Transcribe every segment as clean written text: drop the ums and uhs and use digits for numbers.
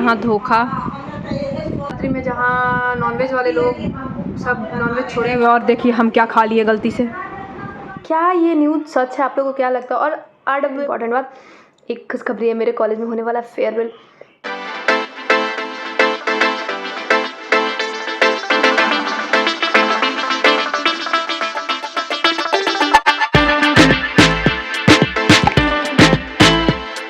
यहाँ धोखा। रात्रि में जहाँ नॉनवेज वाले लोग सब नॉनवेज छोड़े हुए और देखिए हम क्या खा लिए गलती से। क्या ये न्यूज़ सच है? आप लोगों को क्या लगता है? और RW इम्पॉर्टेंट बात, एक खुशखबरी है, मेरे कॉलेज में होने वाला फेयरवेल।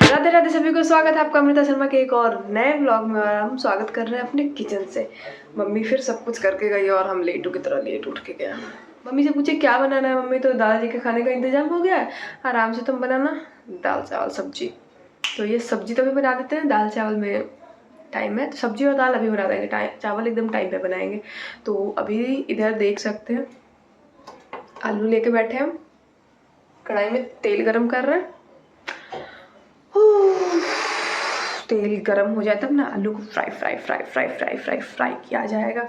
राधे राधे सभी को, स्वागत है आपका अमृता शर्मा के एक और नए व्लॉग में। और हम स्वागत कर रहे हैं अपने किचन से। मम्मी फिर सब कुछ करके गई और हम लेटू की तरह लेट उठ के गए। मम्मी से पूछे क्या बनाना है, मम्मी तो दादाजी के खाने का इंतजाम हो गया है, आराम से तुम बनाना दाल चावल सब्जी। तो ये सब्जी तो भी बना देते हैं, दाल चावल में टाइम है तो सब्जी और दाल अभी बना देंगे, चावल एकदम टाइम पे बनाएंगे। तो अभी इधर देख सकते हैं आलू लेके बैठे हम, कढ़ाई में तेल गरम कर रहे हैं। तेल गरम हो जाए तब ना आलू को फ्राई किया जाएगा।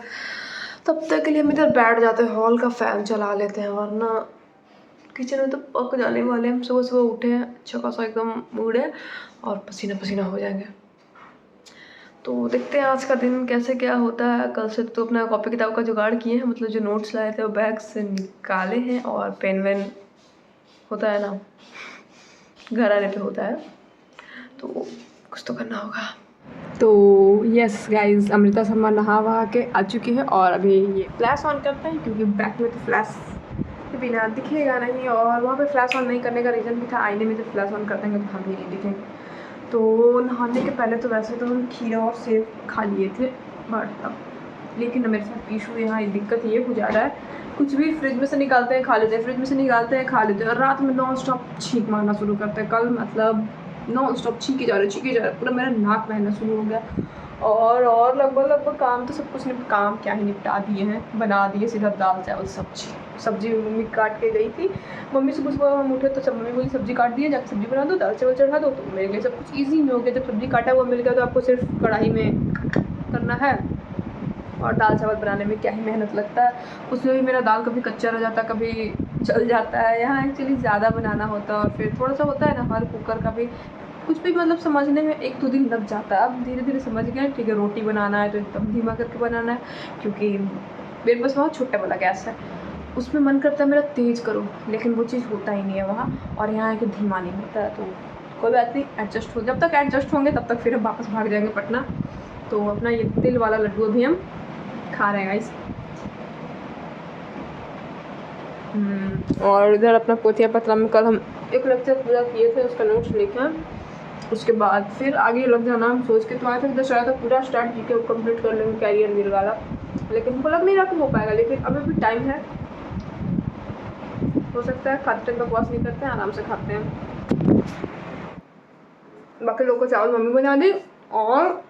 तब तक के लिए हम इधर बैठ जाते हैं, हॉल का फ़ैन चला लेते हैं, वरना किचन में तो पक जाने वाले हैं। हम सुबह सुबह उठे हैं, अच्छा खासा एकदम मूड है और पसीना पसीना हो जाएंगे। तो देखते हैं आज का दिन कैसे क्या होता है। कल से तो अपना कॉपी किताब का जुगाड़ किए हैं, मतलब जो नोट्स लाए थे वो बैग से निकाले हैं, और पेन वेन होता है ना घर आने पे होता है, तो कुछ तो करना होगा। तो यस गाइज, अमृता शर्मा नहा वहा के आ चुकी है और अभी ये फ्लैश ऑन करते हैं, क्योंकि बैक में तो फ्लैश के बिना दिखेगा नहीं, और वहाँ पे फ्लैश ऑन नहीं करने का रीज़न भी था, आईने में जब फ्लैश ऑन कर देंगे तो हम ही नहीं दिखेंगे। तो नहाने के पहले तो वैसे तो हम खीरा और सेब खा लिए थे, बट अब लेकिन मेरे साथ इशू यहाँ दिक्कत ये हो जा रहा है, कुछ भी फ्रिज में से निकालते हैं खा लेते हैं, फ्रिज में से निकालते हैं खा लेते हैं, और रात में नॉन स्टॉप छींक मारना शुरू करते हैं। कल मतलब नॉन स्टॉप छींके जा रहे, पूरा मेरा नाक बहना शुरू हो गया। और लगभग काम तो सब कुछ काम क्या ही निपटा दिए हैं, बना दिए सीधा दाल चावल सब्जी मम्मी काट के गई थी। मम्मी सुबह हम उठे तो सब मम्मी बोली सब्जी काट दिए, जाकर सब्जी बना दो, दाल चावल चढ़ा दो। तो मेरे लिए सब कुछ ईजी हो गया, जब सब्जी काटा हुआ मिल गया तो आपको सिर्फ कढ़ाई में करना है, और दाल चावल बनाने में क्या ही मेहनत लगता है। उसमें भी मेरा दाल कभी कच्चा रह जाता, कभी जल जाता है। यहाँ एक्चुअली ज़्यादा बनाना होता है, और फिर थोड़ा सा होता है ना हर कुकर का भी कुछ भी मतलब समझने में 1-2 दिन लग जाता है। अब धीरे धीरे समझ गए, ठीक है रोटी बनाना है तो एकदम धीमा करके बनाना है, क्योंकि मेरे पास बहुत छोटा वाला गैस है, उसमें मन करता है मेरा तेज़ करो, लेकिन वो चीज़ होता ही नहीं है वहाँ, और यहाँ आके धीमा नहीं होता है। तो कोई बात नहीं, एडजस्ट हो, जब तक एडजस्ट होंगे तब तक फिर हम वापस भाग जाएंगे पटना। तो अपना ये तिल वाला लड्डू अभी हम खा रहे हैं गाइस। और इधर अपना पोथिया पत्रा में कल हम एक लेक्चर पूरा किए थे, उसका नोट्स लिखे, उसके बाद फिर आगे लग जाना हम सोच के तो आए थे। दशहरा तो पूरा स्टार्ट करके कंप्लीट कर लेंगे कैरियर व्हील वाला, लेकिन हमको लग नहीं रहा कि हो पाएगा, लेकिन अभी भी टाइम है, हो सकता है। खाते टाइम बकवास नहीं करते हैं, आराम से खाते हैं। बाकी लोग को चावल मम्मी बना दी, और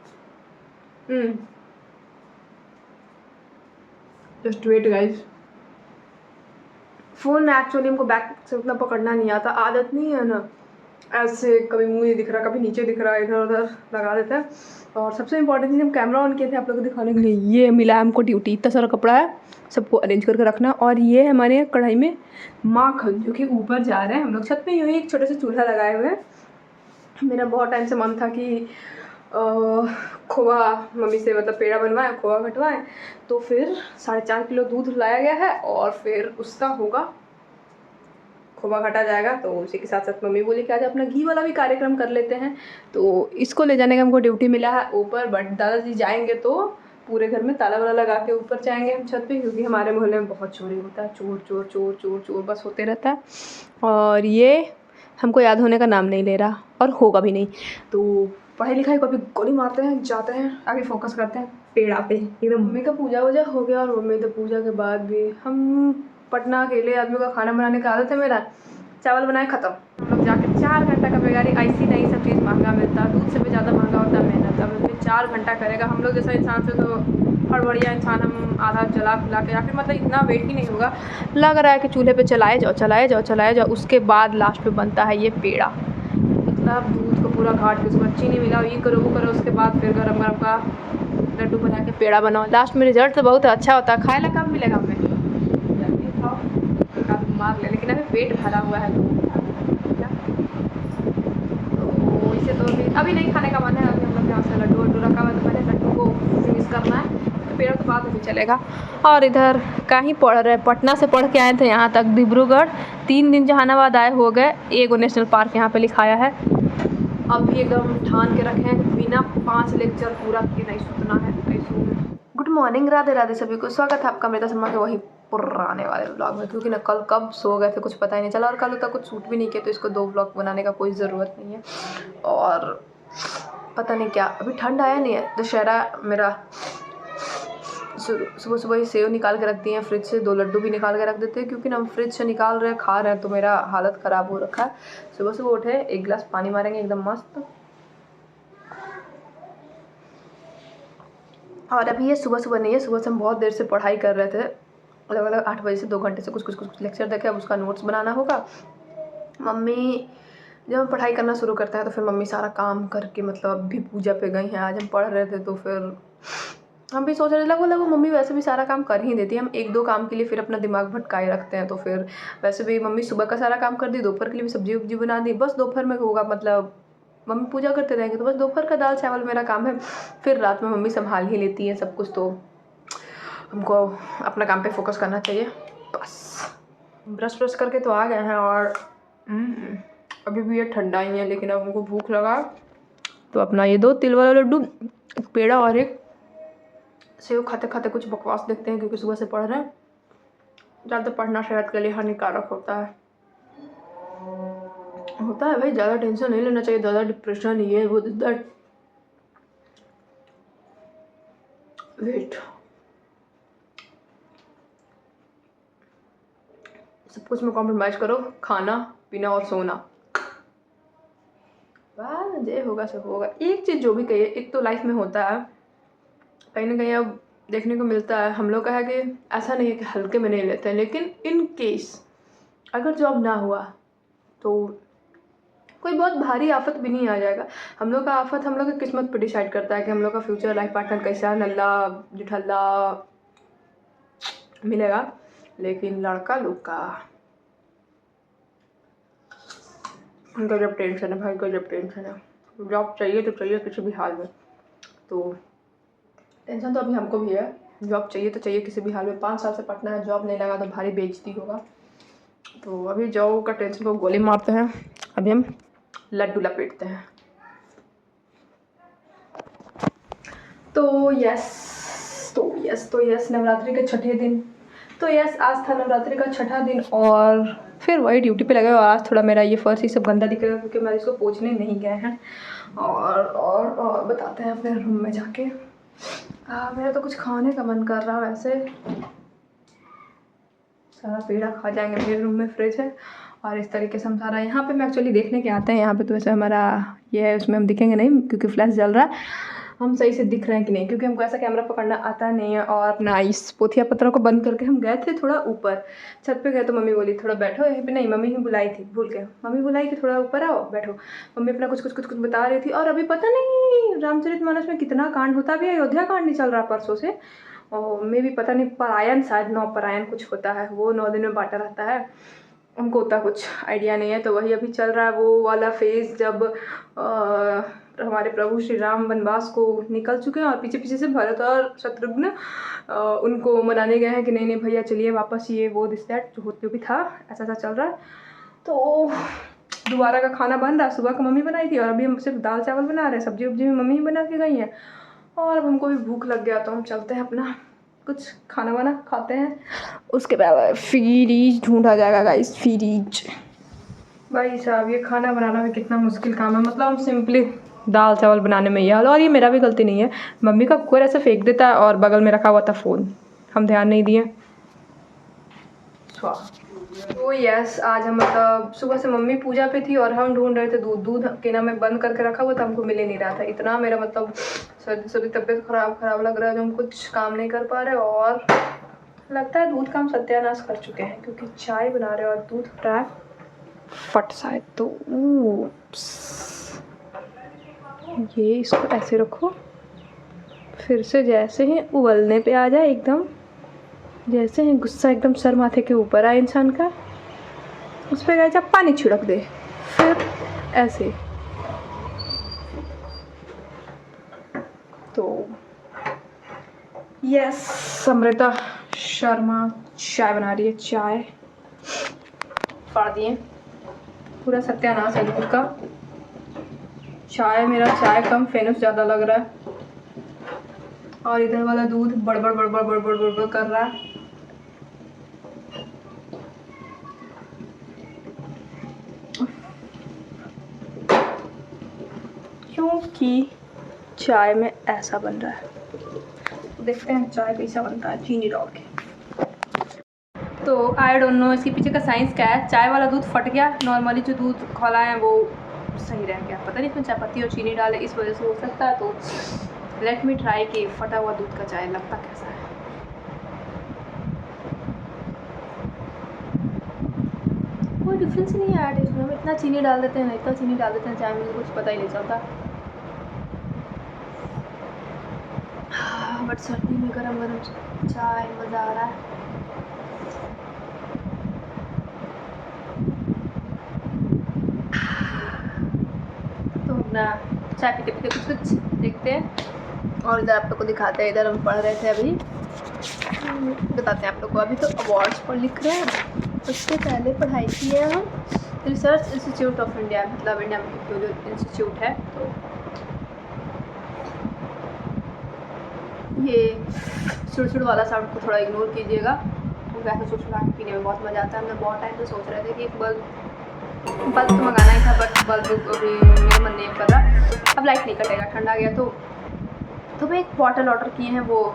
just wait guys. Phone actually हमको बैक से उतना पकड़ना नहीं आता, आदत नहीं है ना, ऐसे कभी मुंह नहीं दिख रहा, कभी नीचे दिख रहा, इधर उधर लगा देता है। और सबसे इम्पोर्टेंट चीज़, हम कैमरा ऑन किए थे आप लोगों को दिखाने के लिए, ये मिला हमको ड्यूटी, इतना सारा कपड़ा है सबको अरेंज करके रखना। और ये है हमारे कढ़ाई में माखन, जो कि ऊपर जा रहे हैं। हम लोग छत में यूँ ही एक छोटे से चूल्हा लगाए हुए हैं। मेरा बहुत टाइम से मन था कि खोआ मम्मी से मतलब पेड़ा बनवाएं, खोआ कटवाएं, तो फिर 4.5 किलो दूध लाया गया है, और फिर उसका होगा खोआ घटा जाएगा। तो उसी के साथ साथ मम्मी बोली कि आज अपना घी वाला भी कार्यक्रम कर लेते हैं। तो इसको ले जाने का हमको ड्यूटी मिला है ऊपर, बट दादाजी जाएंगे तो पूरे घर में ताला वाला लगा के ऊपर जाएंगे हम छत पे, क्योंकि हमारे मोहल्ले में बहुत चोरी होता है, चोर चोर चोर चोर चोर बस होते रहता है, और ये हमको याद होने का नाम नहीं ले रहा, और होगा भी नहीं। तो पढ़ाई लिखाई को अभी गोली मारते हैं, जाते हैं आगे, फोकस करते हैं पेड़ा पे। एकदम मम्मी का पूजा वूजा हो गया, और मम्मी तो पूजा के बाद भी हम पटना अकेले आदमी का खाना बनाने का आदत है मेरा, चावल बनाए ख़त्म। हम लोग जाके 4 घंटा का बेगारी, ऐसी नहीं सब चीज़ महंगा मिलता है, दूध से भी ज़्यादा महंगा होता है मेहनत। अब फिर 4 घंटा करेगा, हम लोग जैसा इंसान से तो हड़बड़िया इंसान, हम आधा जला फुला के, या फिर मतलब इतना वेट ही नहीं होगा। लग रहा है कि चूल्हे पे चलाए जाओ, उसके बाद लास्ट में बनता है ये पेड़ा। मतलब दूध को पूरा घाट के उसके बाद चीनी मिलाओ, ये करो वो करो, उसके बाद फिर गरम गरम का लड्डू बना के पेड़ा बनाओ। लास्ट में रिजल्ट तो बहुत अच्छा होता है, खाए ला कब मिलेगा हमें, जल्दी खाओ काफ़ी मार ले, लेकिन अभी पेट भरा हुआ है। तो इसे तो अभी नहीं खाने का मन है। अभी हम लोग यहाँ से लड्डू वड्डू रखा हुआ चलेगा। और इधर कहीं पढ़ रहे, पटना से पढ़ के आए थे यहाँ तक डिब्रूगढ़, 3 दिन जहानाबाद आए हो गए। एगो नेशनल पार्क यहाँ पे लिखाया है। अब भी एकदम ठान के रखे हैं बिना 5 लेक्चर पूरा किए नहीं सुनना है, नहीं सुन। गुड मॉर्निंग, राधे राधे सभी को, स्वागत है आपका मेरे शर्मा के वही पुराने वाले व्लॉग में। क्योंकि ना कल कब सो गए थे कुछ पता ही नहीं चला, और कल तक कुछ शूट भी नहीं किया, तो इसको 2 व्लॉग बनाने का कोई ज़रूरत नहीं है। और पता नहीं क्या, अभी ठंड आया नहीं है। दशहरा मेरा सुबह सुबह ही सेव निकाल के रख दिए हैं फ्रिज से, 2 लड्डू भी निकाल के रख देते हैं, क्योंकि ना हम फ्रिज से निकाल रहे हैं खा रहे हैं तो मेरा हालत ख़राब हो रखा है। सुबह सुबह उठे, 1 गिलास पानी मारेंगे एकदम मस्त। और अभी ये सुबह सुबह नहीं है, सुबह से हम बहुत देर से पढ़ाई कर रहे थे, अलग 8 बजे से 2 घंटे से कुछ लेक्चर देखे। अब उसका नोट्स बनाना होगा। मम्मी जब हम पढ़ाई करना शुरू करते हैं तो फिर मम्मी सारा काम करके, मतलब अभी पूजा पे गई हैं, आज हम पढ़ रहे थे तो फिर हम भी सोच रहे लगो मम्मी वैसे भी सारा काम कर ही देती है। हम 1-2 काम के लिए फिर अपना दिमाग भटकाए रखते हैं, तो फिर वैसे भी मम्मी सुबह का सारा काम कर दी, दोपहर के लिए भी सब्जी वब्जी बना दी, बस दोपहर में होगा, मतलब मम्मी पूजा करते रहेंगे तो बस दोपहर का दाल चावल मेरा काम है। फिर रात में मम्मी संभाल ही लेती है सब कुछ, तो हमको अपना काम पे फोकस करना चाहिए बस। ब्रश करके तो आ गए हैं, और अभी भी ये ठंडा ही है, लेकिन अब हमको भूख लगा तो अपना ये 2 तिल वाला लड्डू, एक पेड़ा और एक सेव खाते खाते कुछ बकवास देखते हैं, क्योंकि सुबह से पढ़ रहे हैं। ज़्यादा पढ़ना सेहत के लिए हानिकारक होता है भाई। ज़्यादा टेंशन नहीं लेना चाहिए, ज़्यादा डिप्रेशन, ये वो दैट। वेट, सब कुछ में कॉम्प्रोमाइज़ करो, खाना पीना और सोना, वाह जे होगा सब होगा। एक चीज़ जो भी कहिए, एक तो लाइफ में होता है कहीं ना कहीं, अब देखने को मिलता है हम लोग का है कि ऐसा नहीं है कि हल्के में नहीं लेते हैं, लेकिन इन केस अगर जॉब ना हुआ तो कोई बहुत भारी आफत भी नहीं आ जाएगा। हम लोग का आफत हम लोग की किस्मत पर डिसाइड करता है कि हम लोग का फ्यूचर लाइफ पार्टनर कैसा, नल्ला जुठल्ला मिलेगा। लेकिन लड़का लोग का गजब टेंशन है भाई, गजब टेंशन है। जॉब चाहिए तो चाहिए किसी भी हाल में, तो टेंशन तो अभी हमको भी है। जॉब चाहिए तो चाहिए किसी भी हाल में, 5 साल से पढ़ना है, जॉब नहीं लगा तो भारी बेइज्जती होगा। तो अभी जॉब का टेंशन को गोली मारते हैं, अभी हम लड्डू लपेटते हैं। तो यस नवरात्रि के छठे दिन, तो यस आज था नवरात्रि का छठा दिन, और फिर वही ड्यूटी पे लगे। और आज थोड़ा मेरा ये फर्श ही सब गंदा दिखेगा, क्योंकि मैं इसको पोंछने नहीं गए हैं। और बताते हैं अपने रूम में जाके। मेरा तो कुछ खाने का मन कर रहा है, वैसे सारा पेड़ा खा जाएंगे। मेरे रूम में फ्रिज है, और इस तरीके से हम सारा यहाँ पे मैं एक्चुअली देखने के आते हैं यहाँ पे, तो वैसे हमारा ये है, उसमें हम दिखेंगे नहीं क्योंकि फ्लैश जल रहा है। हम सही से दिख रहे हैं कि नहीं, क्योंकि हमको ऐसा कैमरा पकड़ना आता नहीं है। और अपना इस पोथिया पत्रों को बंद करके हम गए थे थोड़ा ऊपर, छत पे गए, तो मम्मी बोली थोड़ा बैठो यहीं पे। नहीं, मम्मी ही बुलाई थी, भूल के मम्मी बुलाई कि थोड़ा ऊपर आओ बैठो। मम्मी अपना कुछ बता रही थी। और अभी पता नहीं रामचरितमानस में कितना कांड होता भी है, अयोध्या कांड नहीं चल रहा परसों से, और मे भी पता नहीं परायण, शायद 9 परायण कुछ होता है, वो 9 दिन में बांटा रहता है। हमको उतना कुछ आइडिया नहीं है, तो वही अभी चल रहा है वो वाला फेज़, जब हमारे प्रभु श्री राम वनवास को निकल चुके हैं, और पीछे से भरत और शत्रुघ्न उनको मनाने गए हैं कि नहीं भैया चलिए वापस, ये वो दिस दैट जो भी था, ऐसा चल रहा है। तो दोबारा का खाना बन रहा, सुबह का मम्मी बनाई थी, और अभी हम सिर्फ दाल चावल बना रहे हैं, सब्जी वब्जी भी मम्मी ही बना के गई हैं। और अब हमको भी भूख लग गया, तो हम चलते हैं अपना कुछ खाना वाना खाते हैं, उसके बाद फ्रीज ढूंढा जाएगा गाइस, फ्रीज। भाई साहब ये खाना बनाना भी कितना मुश्किल काम है, मतलब हम सिंपली दाल चावल बनाने में ये हाल। और ये मेरा भी गलती नहीं है, मम्मी का कुकर ऐसे फेंक देता है, और बगल में रखा हुआ था फ़ोन, हम ध्यान नहीं दिए। तो यस आज हम मतलब सुबह से मम्मी पूजा पे थी, और हम ढूंढ रहे थे दूध के नाम में बंद करके रखा हुआ था, हमको मिल ही नहीं रहा था। इतना मेरा मतलब सभी तबीयत खराब लग रहा है, जो हम कुछ काम नहीं कर पा रहे, और लगता है दूध का हम सत्यानाश कर चुके हैं, क्योंकि चाय बना रहे और दूध फटा है फट शायद। तो ये इसको ऐसे रखो, फिर से जैसे ही उबलने पे आ जाए एकदम, जैसे ही गुस्सा एकदम सर माथे के ऊपर आए इंसान का, उस पर गए जब पानी छिड़क दे, फिर ऐसे। तो यस, अमृता शर्मा चाय बना रही है। चाय फाड़ दिए, पूरा सत्यानाश है दूध का। चाय मेरा चाय कम फेनस ज़्यादा लग रहा है, और इधर वाला दूध बड़बड़ बड़बड़ बड़बड़ बड़बड़ कर रहा है। क्योंकि चाय में ऐसा बन रहा है। देखते हैं चाय कैसा बनता है चीनी डाल के। तो आई डोंट नो इसके पीछे का साइंस क्या है। चाय वाला दूध फट गया, नॉर्मली जो दूध खोला है वो सही रह गया। पता नहीं इसमें चाय पत्ती और चीनी डाले इस वजह से हो सकता है। तो लेट मी ट्राई कि फटा हुआ दूध का चाय लगता कैसा है। कोई डिफरेंस ही नहीं है टेस्ट में। हम इतना चीनी डाल देते हैं ना, इतना चीनी डाल देते हैं चाय में, कुछ पता ही नहीं चलता। बट सर्दी में गरम गरम चाय मज़ा आ रहा है। तो ना चाय पीते पीते कुछ कुछ देखते हैं, और इधर आप लोग को दिखाते हैं। इधर हम पढ़ रहे थे अभी, बताते हैं आप लोग को। अभी तो अवार्ड्स पर लिख रहे हैं, उससे पहले पढ़ाई की है हम रिसर्च इंस्टीट्यूट ऑफ इंडिया, मतलब इंडिया में जो इंस्टीट्यूट है। तो ये सुड़ वाला साउंड को थोड़ा इग्नोर कीजिएगा, वैसे सुड़ के पीने में बहुत मज़ा आता है। हमने बहुत टाइम से सोच रहे थे कि एक बल्ब तो मंगाना ही था, बट बल्ब अभी मेरा मन नहीं कर रहा। अब लाइट नहीं कटेगा, ठंडा आ गया। तो मैं एक बॉटल ऑर्डर किए हैं, वो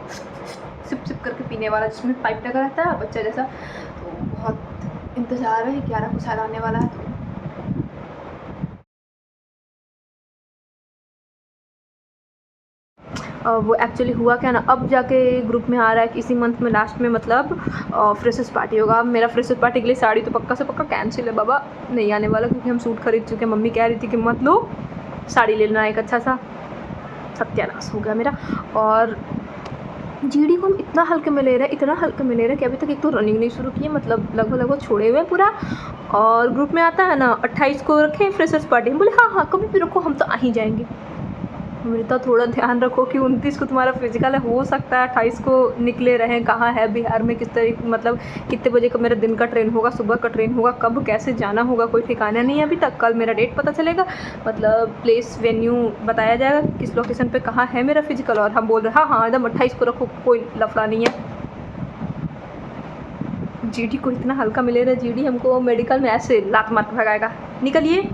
सिप सिप करके पीने वाला, जिसमें पाइप लगा रहता है बच्चा जैसा। तो बहुत इंतज़ार है, 11 को शायद आने वाला है। तो वो एक्चुअली हुआ क्या ना, अब जाके ग्रुप में आ रहा है कि इसी मंथ में लास्ट में मतलब फ्रेशर्स पार्टी होगा। मेरा फ्रेशर्स पार्टी के लिए साड़ी तो पक्का से पक्का कैंसिल है बाबा, नहीं आने वाला, क्योंकि हम सूट खरीद चुके हैं। मम्मी कह रही थी कि मत लो, साड़ी लेना एक अच्छा सा। सत्यानाश हो गया मेरा। और जीडी को हम इतना हल्के में ले रहे हैं, इतना हल्के में ले रहे हैं कि अभी तक एक तो रनिंग नहीं शुरू की है, मतलब लगभग छोड़े हुए हैं पूरा। और ग्रुप में आता है ना 28 को रखें फ्रेशर्स पार्टी, हम बोले हाँ कभी भी रखो, हम तो आ ही जाएंगे। अमृता थोड़ा ध्यान रखो कि 29 को तुम्हारा फिजिकल है, हो सकता है 28 को निकले रहें। कहाँ है बिहार में, किस तरीके, मतलब कितने बजे का मेरा दिन का ट्रेन होगा, सुबह का ट्रेन होगा, कब कैसे जाना होगा, कोई ठिकाना नहीं है अभी तक। कल मेरा डेट पता चलेगा, मतलब प्लेस वेन्यू बताया जाएगा किस लोकेशन पे कहाँ है मेरा फिजिकल। और हम बोल रहे हाँ एकदम 28 को रखो, कोई लफड़ा नहीं है। जीडी को इतना हल्का मिले रहा, जीडी हमको मेडिकल में ऐसे लात मार के भगाएगा, निकलिए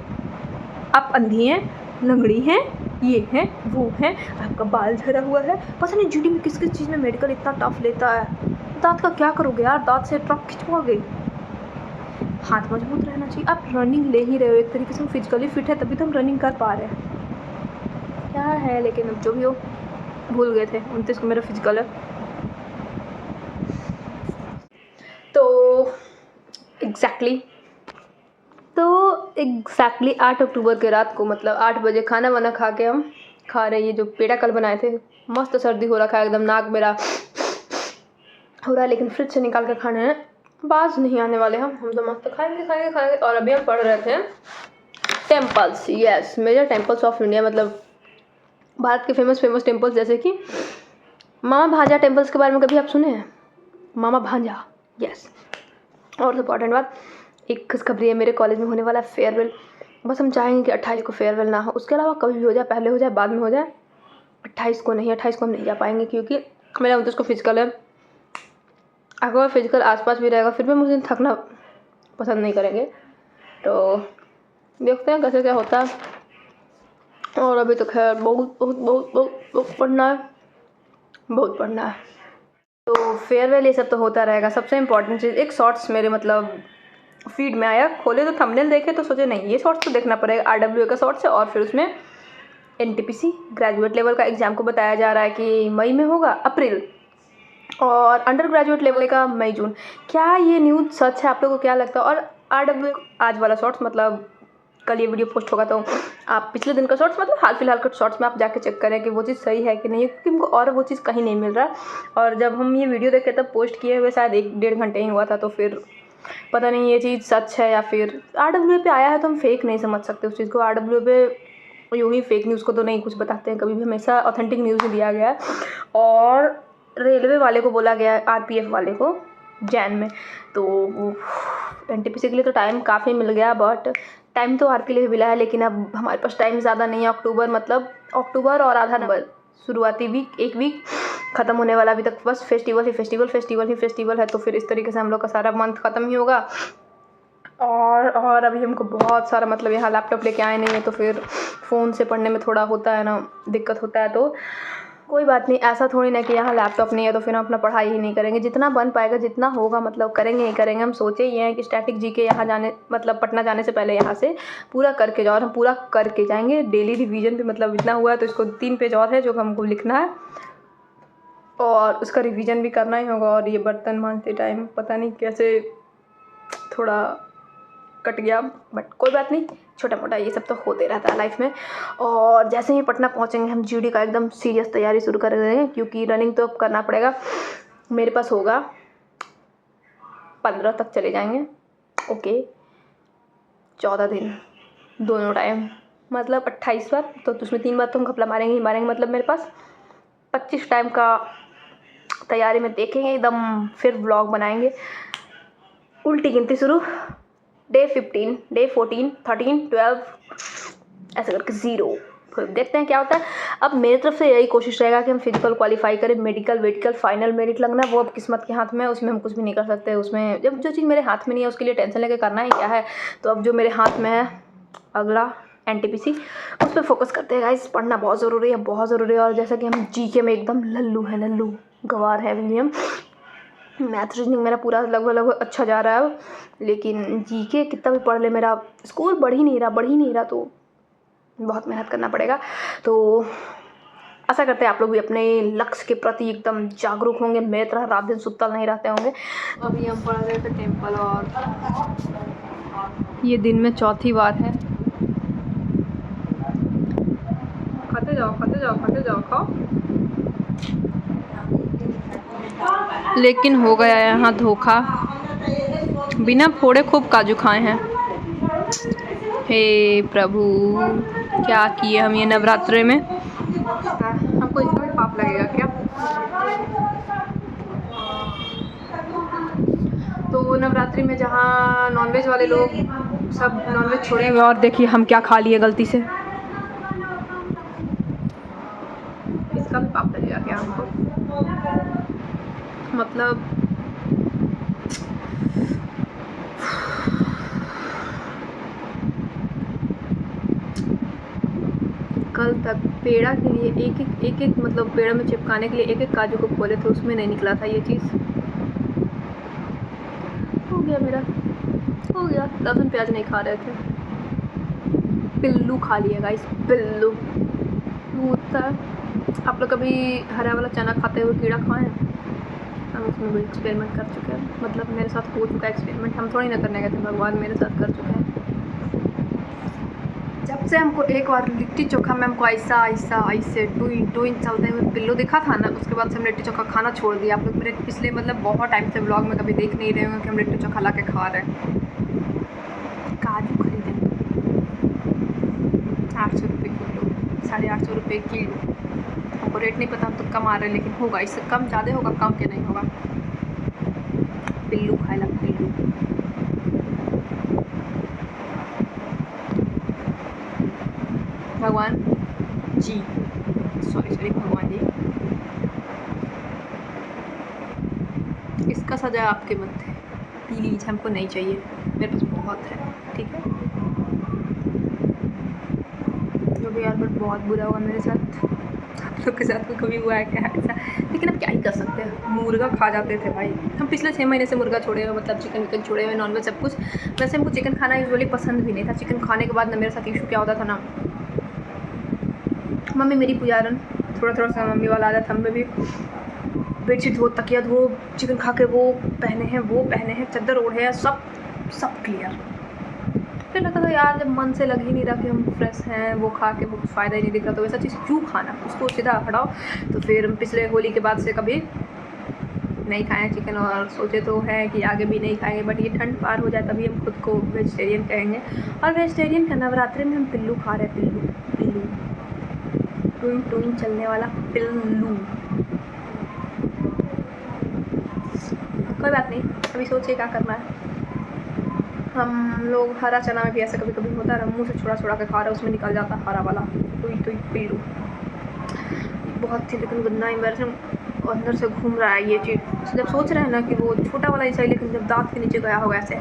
आप अंधी हैं, लंगड़ी हैं, ये है वो है, आपका बाल झरा हुआ है। पता नहीं जीडी में किस किस चीज़ में मेडिकल इतना टफ लेता है। दांत का क्या करोगे यार, दांत से ट्रक खिंचवाओगे। हाथ मजबूत रहना चाहिए। आप रनिंग ले ही रहे हो, एक तरीके से हम फिजिकली फिट है तभी तो हम रनिंग कर पा रहे हैं। क्या है, लेकिन अब जो भी हो, भूल गए थे 29 को मेरा फिजिकल है। तो एग्जैक्टली 8 अक्टूबर के रात को, मतलब 8 बजे खाना वाना खा के हम खा रहे हैं ये जो पेड़ा कल बनाए थे। मस्त सर्दी हो रखा है, एकदम नाक मेरा हो रहा है, लेकिन फ्रिज से निकाल के खाना है, बाज नहीं आने वाले हम तो मस्त खाएंगे। और अभी हम पढ़ रहे थे temples, yes major temples of India, मतलब भारत के फेमस टेम्पल्स, जैसे कि मामा भांजा टेम्पल्स के बारे में कभी आप सुने हैं? मामा भांजा, यस। और इम्पॉर्टेंट बात, एक खुशखबरी है, मेरे कॉलेज में होने वाला फेयरवेल। बस हम चाहेंगे कि 28 को फेयरवेल ना हो, उसके अलावा कभी भी हो जाए, पहले हो जाए बाद में हो जाए, 28 को नहीं। 28 को हम नहीं जा पाएंगे क्योंकि मेरा 29 को फिजिकल है। अगर फिजिकल आसपास भी रहेगा फिर भी मुझे थकना पसंद नहीं करेंगे। तो देखते हैं कैसे क्या होता है। और अभी तो खैर बहुत पढ़ना है, बहुत पढ़ना है। तो फेयरवेल ये सब तो होता रहेगा। सबसे इम्पॉर्टेंट चीज़, एक शॉर्ट्स मेरे मतलब फीड में आया, खोले तो थंबनेल देखे तो सोचे नहीं ये शॉर्ट्स तो देखना पड़ेगा। RWA का शॉर्ट्स है, और फिर उसमें NTPC ग्रेजुएट लेवल का एग्ज़ाम को बताया जा रहा है कि मई में होगा, अप्रैल, और अंडर ग्रेजुएट लेवल का मई जून। क्या ये न्यूज़ सच है? आप लोगों को क्या लगता है? और RWA आज वाला शॉर्ट्स, मतलब कल ये वीडियो पोस्ट होगा तो आप पिछले दिन का शॉर्ट्स, मतलब हाल फिलहाल का शॉर्ट्स में आप जाके चेक करें कि वो चीज़ सही है कि नहीं, क्योंकि हमको और वो चीज़ कहीं नहीं मिल रहा। और जब हम ये वीडियो देखे तब पोस्ट किए हुए शायद 1-1.5 घंटे ही हुआ था, तो फिर पता नहीं ये चीज़ सच है या फिर RWA पे आया है तो हम फेक नहीं समझ सकते उस चीज़ को। RWA पे यूँ ही फेक न्यूज़ को तो नहीं कुछ बताते हैं कभी भी, हमेशा ऑथेंटिक न्यूज़ ही दिया गया है। और रेलवे वाले को बोला गया, आरपीएफ वाले को जैन में, तो वो एनटीपीसी के लिए तो टाइम काफ़ी मिल गया, बट टाइम तो आरपी के लिए भी मिला है, लेकिन अब हमारे पास टाइम ज़्यादा नहीं है। अक्टूबर और आधा नवंबर, शुरुआती वीक, एक वीक ख़त्म होने वाला, अभी तक बस फेस्टिवल है। तो फिर इस तरीके से हम लोग का सारा मंथ ख़त्म ही होगा। और अभी हमको बहुत सारा मतलब यहाँ लैपटॉप लेके आए नहीं है, तो फिर फ़ोन से पढ़ने में थोड़ा होता है ना, दिक्कत होता है। तो कोई बात नहीं, ऐसा थोड़ी ना कि यहाँ लैपटॉप नहीं है तो फिर हम अपना पढ़ाई ही नहीं करेंगे। जितना बन पाएगा, जितना होगा मतलब करेंगे ही करेंगे। हम सोचे ये हैं कि स्टैटिक जीके यहाँ जाने मतलब पटना जाने से पहले यहाँ से पूरा करके जाओ, और हम पूरा करके जाएंगे। डेली रिवीजन भी मतलब इतना हुआ है तो इसको 3 पेज और है जो हमको लिखना है, और उसका रिवीजन भी करना ही होगा। और ये बर्तन मांजते टाइम पता नहीं कैसे थोड़ा कट गया, बट कोई बात नहीं, छोटा मोटा ये सब तो होते रहता है लाइफ में। और जैसे ही पटना पहुंचेंगे हम जीडी का एकदम सीरियस तैयारी शुरू कर देंगे, क्योंकि रनिंग तो अब करना पड़ेगा। मेरे पास होगा 15 तक चले जाएंगे, ओके, 14 दिन दोनों टाइम, मतलब 28 बार, तो उसमें 3 बार तो हम घपला मारेंगे ही मारेंगे। मतलब मेरे पास 25 टाइम का तैयारी में देखेंगे एकदम। फिर व्लॉग बनाएंगे, उल्टी गिनती शुरू, डे 15, डे 14, 13, 12 ऐसे करके 0। फिर देखते हैं क्या होता है। अब मेरी तरफ से यही कोशिश रहेगा कि हम फिजिकल क्वालिफाई करें। मेडिकल फाइनल मेरिट लगना वो अब किस्मत के हाथ में है, उसमें हम कुछ भी नहीं कर सकते। उसमें जब जो चीज़ मेरे हाथ में नहीं है उसके लिए टेंशन लेके करना ही क्या है। तो अब जो मेरे हाथ में है, अगला एनटीपीसी, उस पर फोकस करते हैं गाइस। पढ़ना बहुत ज़रूरी है। और जैसा कि हम जीके में एकदम लल्लू गवार है विलियम। मैथ रीजनिंग मेरा पूरा लगभग अच्छा जा रहा है अब, लेकिन जीके कितना भी पढ़ ले मेरा स्कोर बढ़ ही नहीं रहा, तो बहुत मेहनत करना पड़ेगा। तो आशा करते हैं आप लोग भी अपने लक्ष्य के प्रति एकदम जागरूक होंगे, मेरी तरह रात दिन सुतल नहीं रहते होंगे। अभी हम पढ़ रहे थे टेम्पल, और ये दिन में चौथी बार है। खाते जाओ खाओ। लेकिन हो गया यहाँ धोखा, बिना फोड़े खूब काजू खाए हैं। हे प्रभु, क्या किए हम ये नवरात्रे में। हमको इसका भी पाप लगेगा क्या? तो नवरात्रि में जहाँ नॉनवेज वाले लोग सब नॉनवेज छोड़े हुए, और देखिए हम क्या खा लिए गलती से। इसका भी पाप लगेगा क्या हमको? मतलब कल तक पेड़ा के लिए एक मतलब पेड़ा में चिपकाने के लिए एक काजू को खोले थे, उसमें नहीं निकला था ये चीज़। हो गया। लहसुन प्याज नहीं खा रहे थे, पिल्लू खा लिया गाइस, पिल्लू होता है। आप लोग कभी हरा वाला चना खाते हुए कीड़ा खाएं? हम उसमें भी एक्सपेरिमेंट कर चुके हैं, मतलब मेरे साथ हो चुका है एक्सपेरिमेंट। हम थोड़ी ना करने गए थे, भगवान मेरे साथ कर चुके हैं। जब से हमको एक बार लिट्टी चोखा में हमको ऐसे टूइन चलते हुए पिल्लू दिखा था ना, उसके बाद से हम लिट्टी चोखा खाना छोड़ दिया। आप लोग मेरे पिछले मतलब बहुत टाइम से ब्लॉग में कभी देख नहीं रहे होंगे कि हम लिट्टी चोखा ला के खा रहे हैं। काजू खरीदे 800 रुपये किलो, 850 रुपये किलो। हमको रेट नहीं पता, हम तो कम आ रहे हैं, लेकिन होगा इससे कम, ज़्यादा होगा, कम के नहीं होगा। पिल्लू खाएला पिल्लू। भगवान जी, सॉरी भगवान जी, इसका सजा आपके मत है, प्लीज़ हमको नहीं चाहिए, मेरे पास बहुत है, ठीक है। जो भी यार, बट बहुत बुरा हुआ मेरे साथ। आप लोग के साथ तो कभी हुआ है क्या ऐसा? लेकिन अब क्या ही कर सकते हैं, मुर्गा खा जाते थे भाई हम। पिछले 6 महीने से मुर्गा छोड़े हुए, मतलब चिकन छोड़े हुए, नॉनवेज सब कुछ। वैसे हमको चिकन खाना यूजुअली पसंद भी नहीं था। चिकन खाने के बाद ना मेरे साथ इशू क्या होता था ना, मम्मी मेरी पुजारन, थोड़ा सा मम्मी वाला आदत हम में भी। बेडशीट धो, तकिया धो, चिकन खा के वो पहने हैं, चादर ओढ़े हैं, सब क्लियर। फिर लगता था यार, जब मन से लग ही नहीं रहा कि हम फ्रेश हैं, वो खा के वो फ़ायदा ही नहीं दिख रहा, तो वैसा चीज़ क्यों खाना, उसको सीधा हटाओ। तो फिर पिछले होली के बाद से कभी नहीं खाएँ चिकन, और सोचे तो है कि आगे भी नहीं खाएंगे, बट ये ठंड पार हो जाए तभी हम खुद को वेजिटेरियन कहेंगे। और वेजिटेरियन का नवरात्रि में हम पिल्लू खा रहे हैं, पिल्लू टूइन चलने वाला पिल्लू। अभी सोचिए क्या करना है। हम लोग हरा चना में भी ऐसा कभी कभी होता है ना, मुँह से छुड़ा छुड़ा के खा रहे, उसमें निकल जाता हरा वाला टुई टुई पिल्लू। बहुत ही लेकिन गंदा इम्बैरसिंग अंदर से घूम रहा है ये चीज़। जब सोच रहे हैं ना कि वो छोटा वाला ही सही, लेकिन जब दांत के नीचे गया होगा ऐसे,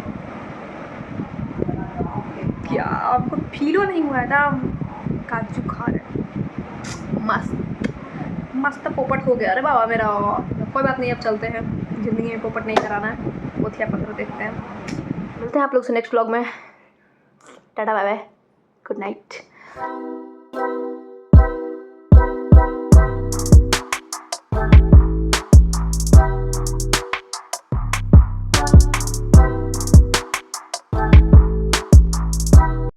क्या आपको फील नहीं हुआ है ना? काजू खा रहे मस्त मस्त पोपट हो गया। अरे बाबा मेरा, कोई बात नहीं, अब चलते हैं, ज़िंदगी में पोपट नहीं कराना है, पोथिया पत्र देखते हैं। मिलते हैं आप लोग से नेक्स्ट व्लॉग में। Tata bye bye, good night.